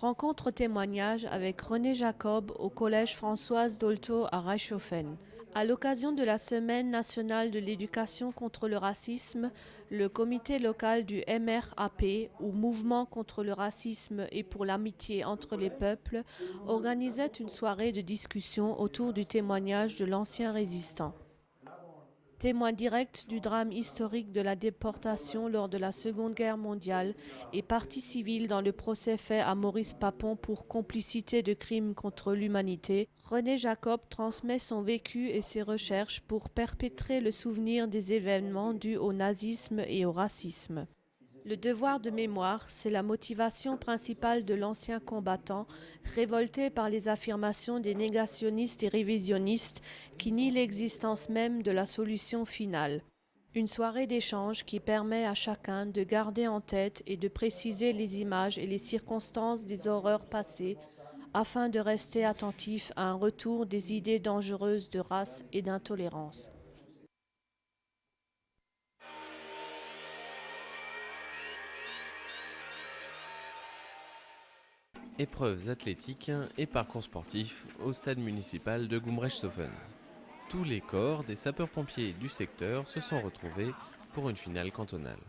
Rencontre témoignage avec René Jacob au collège Françoise Dolto à Reichshofen. À l'occasion de la Semaine nationale de l'éducation contre le racisme, le comité local du MRAP, ou Mouvement contre le racisme et pour l'amitié entre les peuples, organisait une soirée de discussion autour du témoignage de l'ancien résistant. Témoin direct du drame historique de la déportation lors de la Seconde Guerre mondiale et partie civile dans le procès fait à Maurice Papon pour complicité de crimes contre l'humanité, René Jacob transmet son vécu et ses recherches pour perpétrer le souvenir des événements dus au nazisme et au racisme. Le devoir de mémoire, c'est la motivation principale de l'ancien combattant, révolté par les affirmations des négationnistes et révisionnistes qui nient l'existence même de la solution finale. Une soirée d'échange qui permet à chacun de garder en tête et de préciser les images et les circonstances des horreurs passées, afin de rester attentif à un retour des idées dangereuses de race et d'intolérance. Épreuves athlétiques et parcours sportifs au stade municipal de Gumrechtshofen. Tous les corps des sapeurs-pompiers du secteur se sont retrouvés pour une finale cantonale.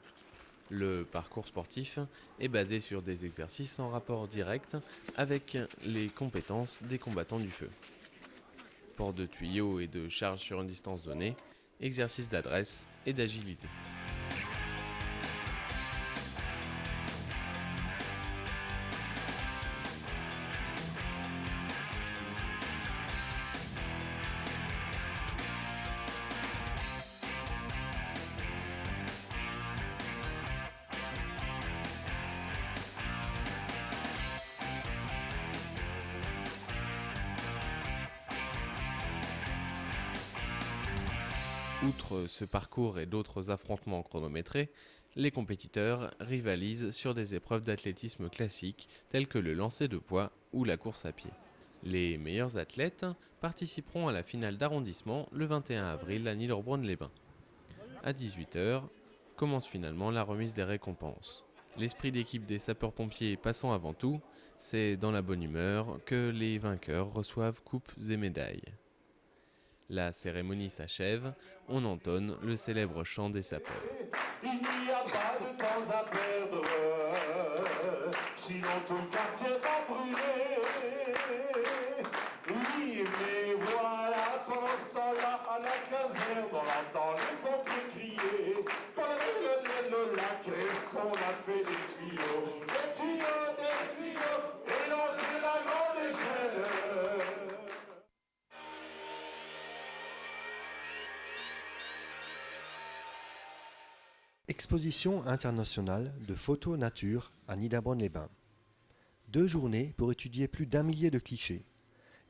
Le parcours sportif est basé sur des exercices en rapport direct avec les compétences des combattants du feu. Port de tuyaux et de charge sur une distance donnée, exercice d'adresse et d'agilité. Outre ce parcours et d'autres affrontements chronométrés, les compétiteurs rivalisent sur des épreuves d'athlétisme classiques telles que le lancer de poids ou la course à pied. Les meilleurs athlètes participeront à la finale d'arrondissement le 21 avril à Niederbronn-les-Bains. À 18h, commence finalement la remise des récompenses. L'esprit d'équipe des sapeurs-pompiers passant avant tout, c'est dans la bonne humeur que les vainqueurs reçoivent coupes et médailles. La cérémonie s'achève, on entonne le célèbre chant des sapeurs. Il n'y a pas de temps à perdre, sinon tout le quartier va brûler. Oui, mais voilà, pendant ce temps-là, à la caserne, on entend les pompiers crier. Qu'est-ce qu'on a fait des tuyaux, et lancer la grande échelle. Exposition internationale de photos nature à Niederbronn-les-Bains. 2 journées pour étudier plus d'1 millier de clichés.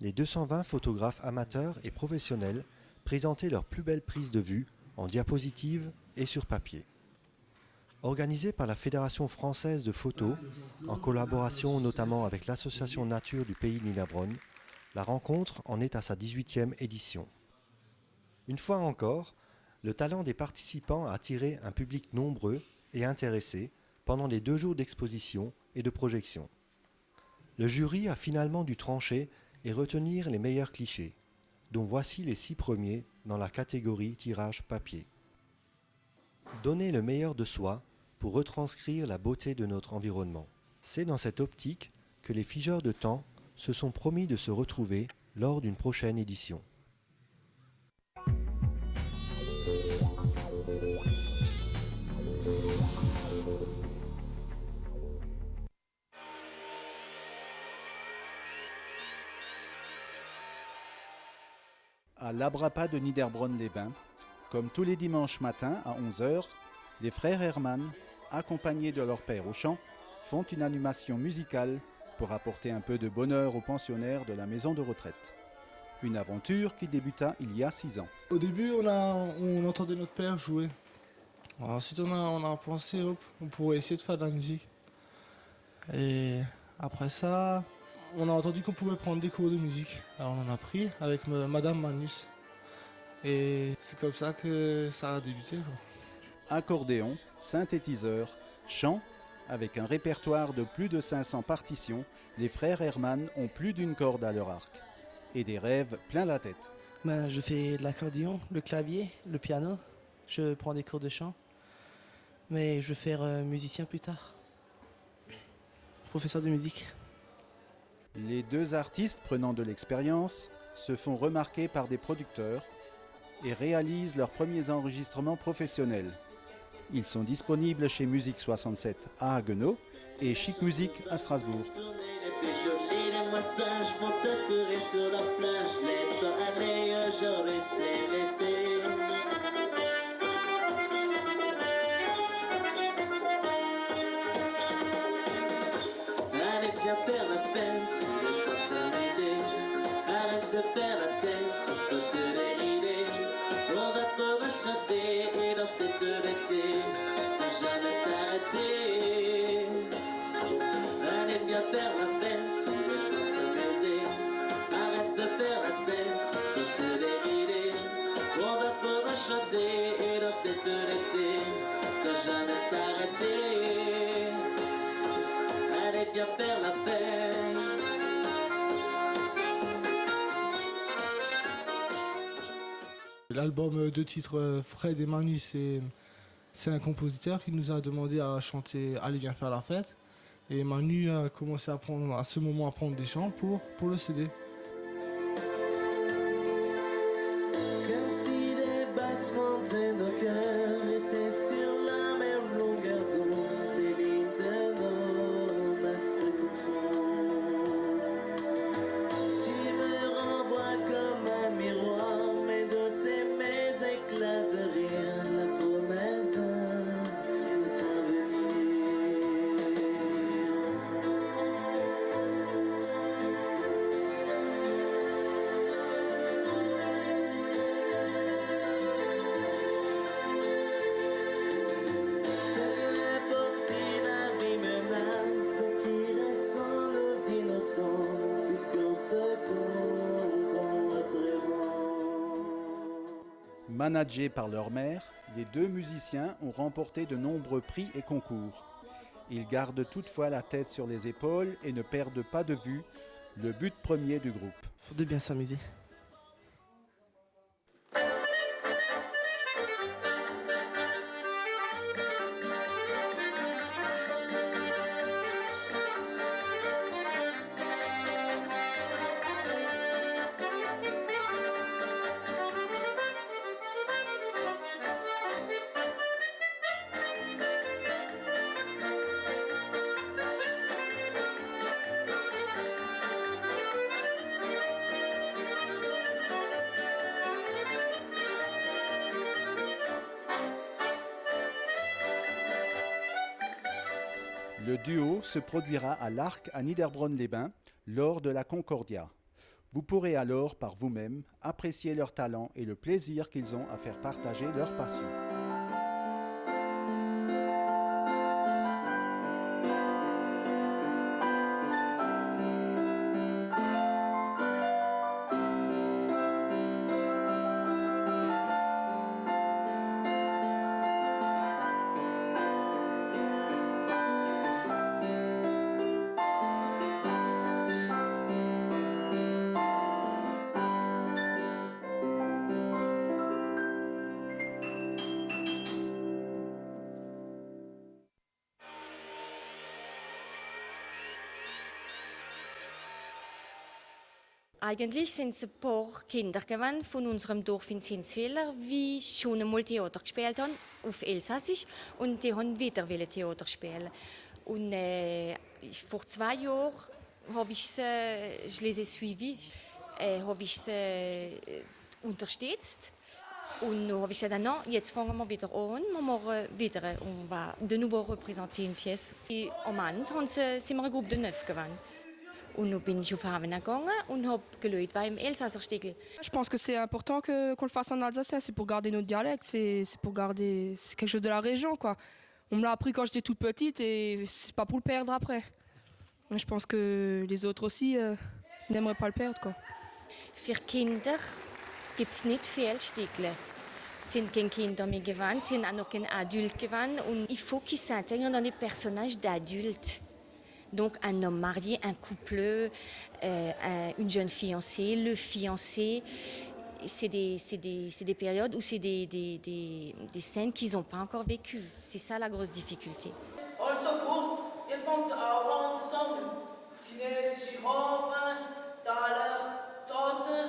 Les 220 photographes amateurs et professionnels présentaient leurs plus belles prises de vue en diapositive et sur papier. Organisée par la Fédération française de photo, en collaboration notamment avec l'Association Nature du pays de Niederbronn, la rencontre en est à sa 18e édition. Une fois encore, le talent des participants a attiré un public nombreux et intéressé pendant les 2 jours d'exposition et de projection. Le jury a finalement dû trancher et retenir les meilleurs clichés, dont voici les 6 premiers dans la catégorie tirage papier. Donner le meilleur de soi pour retranscrire la beauté de notre environnement. C'est dans cette optique que les figeurs de temps se sont promis de se retrouver lors d'une prochaine édition. À l'Abrapa de Niederbronn-les-Bains, comme tous les dimanches matins à 11h, les frères Hermann, accompagnés de leur père au chant, font une animation musicale pour apporter un peu de bonheur aux pensionnaires de la maison de retraite. Une aventure qui débuta il y a 6 ans. Au début, on entendait notre père jouer. Ensuite, on a pensé, on pourrait essayer de faire de la musique. Et après ça, on a entendu qu'on pouvait prendre des cours de musique. Alors on en a pris avec Madame Manus. Et c'est comme ça que ça a débuté. Accordéon, synthétiseur, chant, avec un répertoire de plus de 500 partitions, les frères Hermann ont plus d'une corde à leur arc. Et des rêves plein la tête. Je fais de l'accordéon, le clavier, le piano. Je prends des cours de chant. Mais je veux faire musicien plus tard. Professeur de musique. Les deux artistes prenant de l'expérience se font remarquer par des producteurs et réalisent leurs premiers enregistrements professionnels. Ils sont disponibles chez Musique 67 à Haguenau et Chic Music à Strasbourg. Viens faire la fête, c'est pas s'amuser. Arrête de faire la tête, c'est pas te l'idée. On va pouvoir chanter et danser tout l'été, sans jamais s'arrêter. Allez, viens faire la fête, c'est pas s'amuser. Arrête de faire la tête, c'est pas te l'idée. On va pouvoir chanter et danser tout l'été, sans jamais s'arrêter. Allez bien faire la fête. L'album de titre Fred et Manu, c'est un compositeur qui nous a demandé à chanter Allez viens faire la fête. Et Manu a commencé à ce moment à prendre des chants pour le CD. Comme si des battements de nos cœurs étaient sur la même longueur d'onde, des lignes de nos mains se confondent. Tu me renvoies comme un miroir, mais doté mes éclats de rire, la promesse d'un avenir. Managés par leur mère, les deux musiciens ont remporté de nombreux prix et concours. Ils gardent toutefois la tête sur les épaules et ne perdent pas de vue le but premier du groupe. Faut de bien s'amuser. Le duo se produira à l'Arc à Niederbronn-les-Bains lors de la Concordia. Vous pourrez alors par vous-même apprécier leur talent et le plaisir qu'ils ont à faire partager leur passion. Eigentlich sind es ein paar Kinder gewesen von unserem Dorf in Zinswiller, die schon einmal Theater gespielt haben, auf Elsassisch, und die haben wieder Theater spielen. Und vor 2 Jahren habe ich sie, je les ai suivis, habe ich sie unterstützt. Und dann habe ich gesagt, non, jetzt fangen wir wieder an, wir machen wieder, on va de nouveau représenter une pièce. Am Ende sind wir eine Gruppe de 9 gewesen. Und dann bin ich auf Haven gegangen und habe geschaut, was im Elsasser steht. Je pense que c'est important qu'on le fasse en alsacien, c'est pour garder notre dialecte, c'est quelque chose de la région, quoi. On me l'a appris quand j'étais toute petite et c'est pas pour le perdre après. Je pense que les autres aussi n'aimeraient pas le perdre, quoi. Für Kinder gibt es nicht viele Stücke, sind keine Kinder mehr geworden, sind auch noch keine Adultes geworden. Und il faut qu'ils s'intègrent dans des personnages d'adultes. Donc un homme marié, un couple, une jeune fiancée, le fiancé. C'est des périodes où c'est des scènes qu'ils n'ont pas encore vécues. C'est ça la grosse difficulté. Also kurz, jetzt fangen sie auch an zu sammeln. Chinesische Hafen, Taler, Tassen,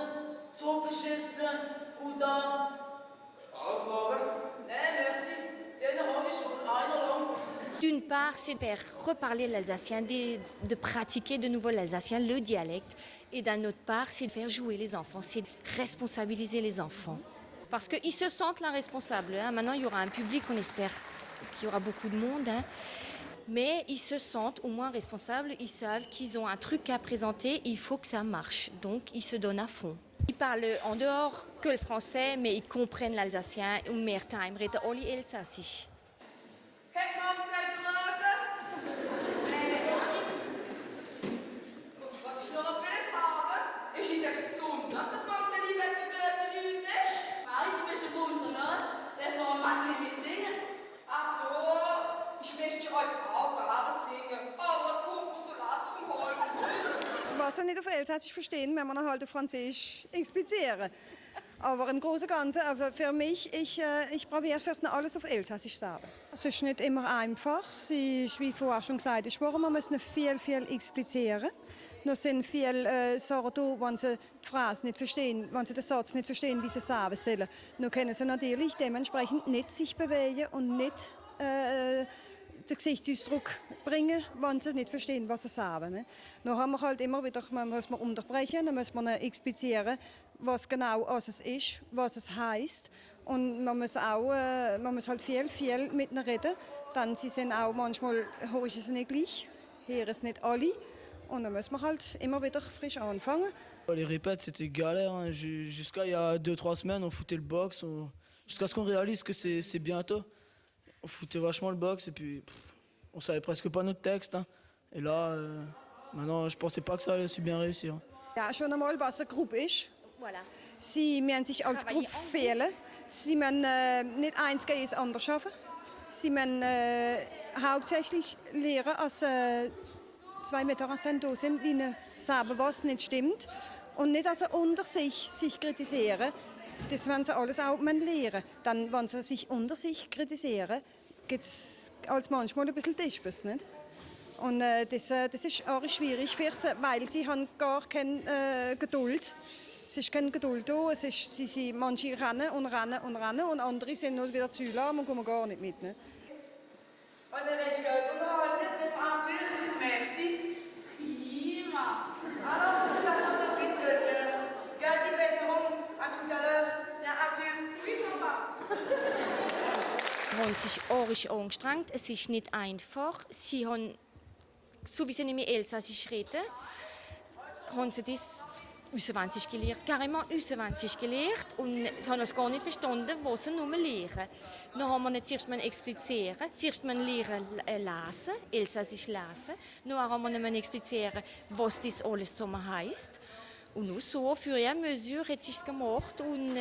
Suppenschüsseln, Buddha. Nein, merci. Den habe ich schon einer lang. D'une part, c'est de faire reparler l'alsacien, de pratiquer de nouveau l'alsacien, le dialecte. Et d'un autre part, c'est de faire jouer les enfants, c'est de responsabiliser les enfants. Parce qu'ils se sentent là responsables. Hein. Maintenant, il y aura un public, on espère qu'il y aura beaucoup de monde. Hein. Mais ils se sentent au moins responsables, ils savent qu'ils ont un truc à présenter, il faut que ça marche. Donc, ils se donnent à fond. Ils parlent en dehors que le français, mais ils comprennent l'alsacien. Und mehr time reden alle Elsassisch. Hätte man gesagt, was ich noch etwas sagen, ist in der Besonders, dass man sie lieber zu den Leuten ist. Weil ich bin schon wunderbar, der von Mann nicht singen. Ach doch, ich möchte als Aufgabe singen. Aber was kommt mir so laut vom Hals? Was sie nicht auf Elsassisch verstehen, wenn man halt auf Französisch explizieren. Aber im Großen und Ganzen, also für mich, ich probiere fast alles auf Elsassisch zu sagen. Es ist nicht immer einfach. Sie ist, wie vorher schon gesagt wurde, man muss viel explizieren. Noch sind viele Sachen da, wenn sie die Phrase nicht verstehen, wenn sie den Satz nicht verstehen, wie sie es sagen sollen. Dann können sie natürlich dementsprechend nicht sich bewegen und nicht den Gesichtsausdruck bringen, wenn sie nicht verstehen, was sie sagen. Ne? Dann haben wir halt immer wieder, man muss man unterbrechen, dann muss man explizieren, was genau es ist, was es heisst. Und man muss halt viel mit ihnen reden. Dann sie sind auch manchmal, hören sie nicht gleich, hören es nicht alle. Und dann muss man halt immer wieder frisch anfangen. Les répètes, c'était galère. Hein. Jusqu'à il y a 2-3 semaines, on foutait le box. Jusqu'à ce qu'on réalise que c'est bientôt. On foutait vachement le box et puis on savait presque pas notre texte. Hein. Et là, maintenant, je pensais pas que ça allait si bien réussir. Ja, schon einmal, was eine Gruppe ist. Voilà. Sie müssen sich als Gruppe fehlen. Sie müssen nicht eins gegen das andere schaffen. Sie müssen hauptsächlich lernen, als zwei Miteinander da sind, wie ihnen sagen, was nicht stimmt. Und nicht also unter sich kritisieren. Das wollen sie alles auch lernen. Dann, wenn sie sich unter sich kritisieren, gibt es als manchmal ein bisschen Disput, nicht? Und das ist auch schwierig für sie, weil sie haben gar keine Geduld. Es ist keine Geduld da. Manche rennen und andere sind nur wieder zu lahm und kommen gar nicht mit. Ne? Und dann werde ich gut unterhalten mit dem Arthur. Merci. Prima. Alors, vous attendez ensuite de Besserung. À tout à l'heure. Bien, Arthur. Oui, Papa. Sie haben sich arisch angestrengt, es ist nicht einfach. Sie haben, so wie sie nicht mehr Elsassisch reden, haben sie das auswendig gelernt, carrément auswendig gelernt und haben es gar nicht verstanden, was sie nur lernen. Dann haben wir nicht zuerst explizieren, zuerst lernen lesen, Elsassisch lesen, dann haben wir nicht explizieren, was das alles zusammen heisst. Und nur so, au fur et à mesure, hat sich gemacht und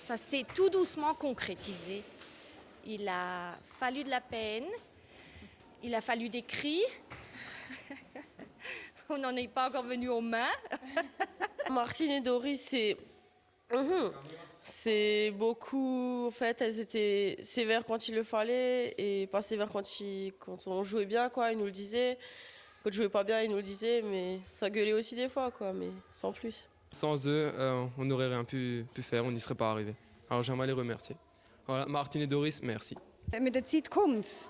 ça s'est tout doucement concrétisé. Il a fallu de la peine, il a fallu des cris. On n'en est pas encore venu aux mains. Martine et Doris, c'est beaucoup. En fait, elles étaient sévères quand il le fallait et pas sévères quand on jouait bien, quoi. Ils nous le disaient. Quand on jouait pas bien, ils nous le disaient, mais ça gueulait aussi des fois, quoi, mais sans plus. Sans eux, on n'aurait rien pu faire, on n'y serait pas arrivé. Alors j'aimerais les remercier. Voilà, Martine et Doris, merci. Mit der Zeit kommt es.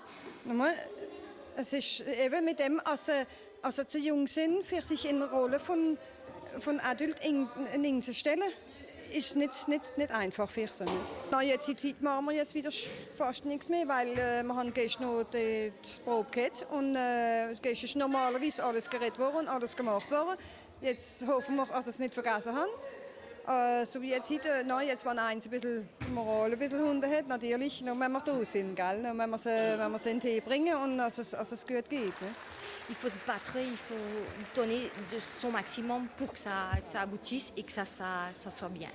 Es ist eben mit dem, als sie zu jung sind, für sich in der Rolle von Adult zu stellen, ist es nicht einfach für sie. Na, jetzt in der Zeit machen wir jetzt wieder fast nichts mehr, weil wir haben gestern noch die Probe gehabt und gestern ist normalerweise alles geredet worden und alles gemacht worden. Jetzt hoffen wir, dass sie es nicht vergessen haben. So wie jetzt heute, jetzt wenn eins ein bisschen Moral, ein bisschen Hunde hat, natürlich, dann wenn wir da sind, gell? Dann wenn wir sie in den Tee bringen und dass es gut geht. Ne? Il faut se battre, il faut donner de son maximum pour que ça aboutisse et que ça soit bien.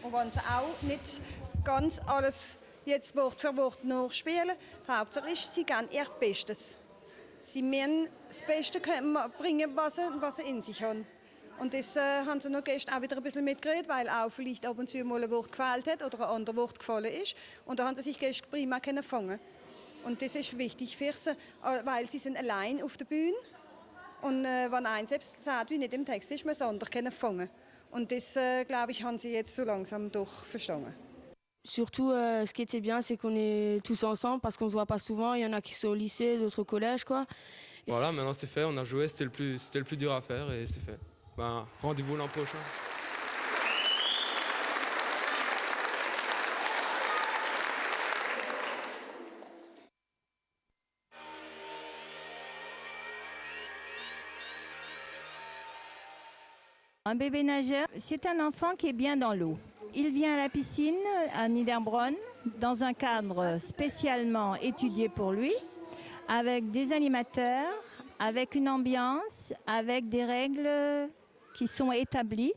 und wenn sie auch nicht ganz alles jetzt Wort für Wort nachspielen, hauptsächlich sie geben ihr Bestes. Sie müssen das Beste bringen, was sie in sich haben. Und das haben sie noch gestern auch wieder ein bisschen mitgeredet, weil auch vielleicht ab und zu mal ein Wort gefällt hat oder ein anderes Wort gefallen ist. Und da haben sie sich gestern prima fangen. Und das ist wichtig für sie, weil sie sind allein auf der Bühne. Und wenn einer selbst sagt, wie nicht im Text ist, muss man es anders fangen. Und das, glaube ich, haben sie jetzt so langsam doch verstanden. Surtout, ce qui était bien, c'est qu'on est tous ensemble parce qu'on se voit pas souvent. Il y en a qui sont au lycée, d'autres au collège, quoi. Voilà, maintenant c'est fait, on a joué, c'était le plus dur à faire et c'est fait. Ben, rendez-vous l'an prochain. Un bébé nageur, c'est un enfant qui est bien dans l'eau. Il vient à la piscine à Niederbronn dans un cadre spécialement étudié pour lui, avec des animateurs, avec une ambiance, avec des règles qui sont établies,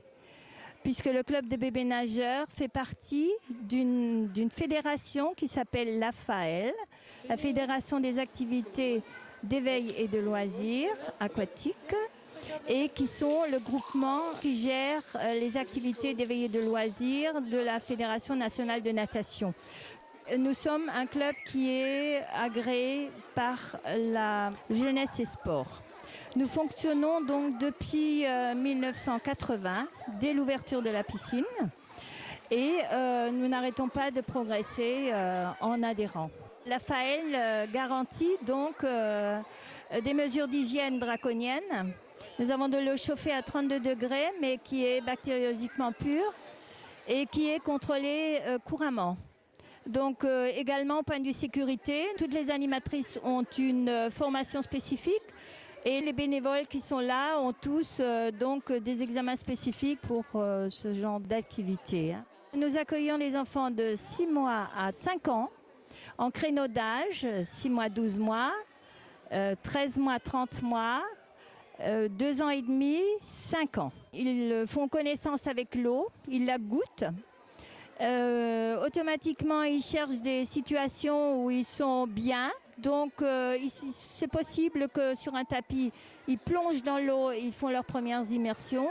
puisque le club de bébés nageurs fait partie d'une fédération qui s'appelle la FAEL, la Fédération des activités d'éveil et de loisirs aquatiques, et qui sont le groupement qui gère les activités d'éveil et de loisirs de la Fédération nationale de natation. Nous sommes un club qui est agréé par la jeunesse et sport. Nous fonctionnons donc depuis 1980, dès l'ouverture de la piscine, et nous n'arrêtons pas de progresser en adhérant. La FAEL garantit donc des mesures d'hygiène draconiennes. Nous avons de l'eau chauffée à 32 degrés, mais qui est bactériologiquement pure et qui est contrôlée couramment. Donc également au point de vue sécurité, toutes les animatrices ont une formation spécifique et les bénévoles qui sont là ont tous donc des examens spécifiques pour ce genre d'activité. Nous accueillons les enfants de 6 mois à 5 ans en créneau d'âge, 6 mois, 12 mois, 13 mois, 30 mois, 2 ans et demi, 5 ans. Ils font connaissance avec l'eau, ils la goûtent. Automatiquement, ils cherchent des situations où ils sont bien. Donc, c'est possible que sur un tapis, ils plongent dans l'eau et ils font leurs premières immersions.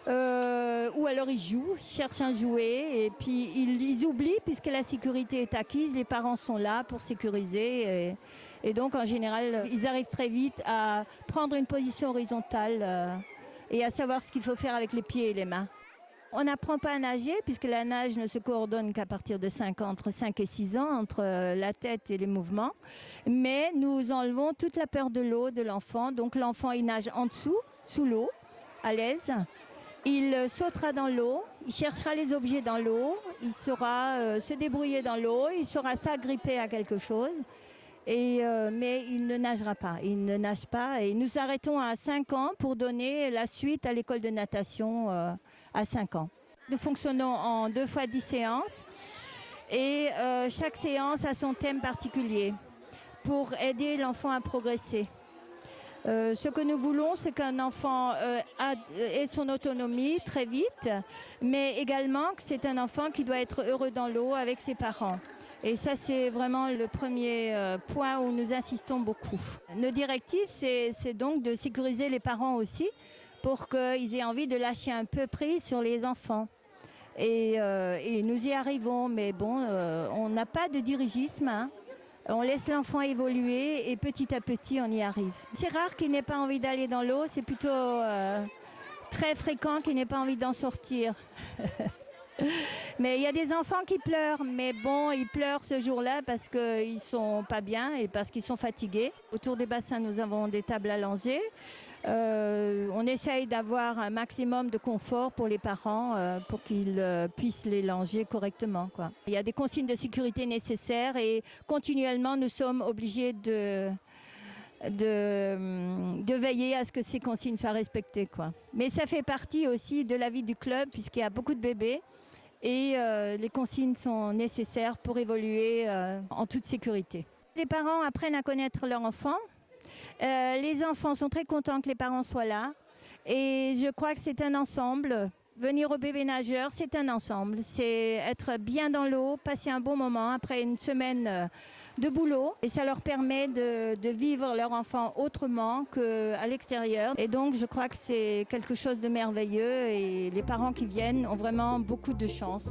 Ou alors ils jouent, ils cherchent un jouet et puis ils oublient puisque la sécurité est acquise, les parents sont là pour sécuriser et donc en général ils arrivent très vite à prendre une position horizontale et à savoir ce qu'il faut faire avec les pieds et les mains. On n'apprend pas à nager puisque la nage ne se coordonne qu'à partir de 5 ans, entre 5 et 6 ans, entre la tête et les mouvements. Mais nous enlevons toute la peur de l'eau de l'enfant. Donc l'enfant il nage en dessous, sous l'eau, à l'aise. Il sautera dans l'eau, il cherchera les objets dans l'eau, il saura se débrouiller dans l'eau, il saura s'agripper à quelque chose, mais il ne nagera pas. Il ne nage pas et nous arrêtons à 5 ans pour donner la suite à l'école de natation à 5 ans. Nous fonctionnons en 2 fois 10 séances et chaque séance a son thème particulier pour aider l'enfant à progresser. Ce que nous voulons, c'est qu'un enfant ait son autonomie très vite, mais également que c'est un enfant qui doit être heureux dans l'eau avec ses parents. Et ça, c'est vraiment le premier point où nous insistons beaucoup. Nos directives, c'est donc de sécuriser les parents aussi pour qu'ils aient envie de lâcher un peu prise sur les enfants. Et nous y arrivons, mais bon, on n'a pas de dirigisme, hein. On laisse l'enfant évoluer et petit à petit, on y arrive. C'est rare qu'il n'ait pas envie d'aller dans l'eau, c'est plutôt très fréquent qu'il n'ait pas envie d'en sortir. Mais il y a des enfants qui pleurent, mais bon, ils pleurent ce jour-là parce qu'ils ne sont pas bien et parce qu'ils sont fatigués. Autour des bassins, nous avons des tables allongées. On essaye d'avoir un maximum de confort pour les parents pour qu'ils puissent les langer correctement, quoi. Il y a des consignes de sécurité nécessaires et continuellement nous sommes obligés de veiller à ce que ces consignes soient respectées, quoi. Mais ça fait partie aussi de la vie du club puisqu'il y a beaucoup de bébés et les consignes sont nécessaires pour évoluer en toute sécurité. Les parents apprennent à connaître leur enfant. Les enfants sont très contents que les parents soient là et je crois que c'est un ensemble Venir au bébé nageur, c'est un ensemble. C'est être bien dans l'eau, passer un bon moment après une semaine de boulot. Et ça leur permet de vivre leur enfant autrement qu'à l'extérieur. Et donc, je crois que c'est quelque chose de merveilleux et les parents qui viennent ont vraiment beaucoup de chance.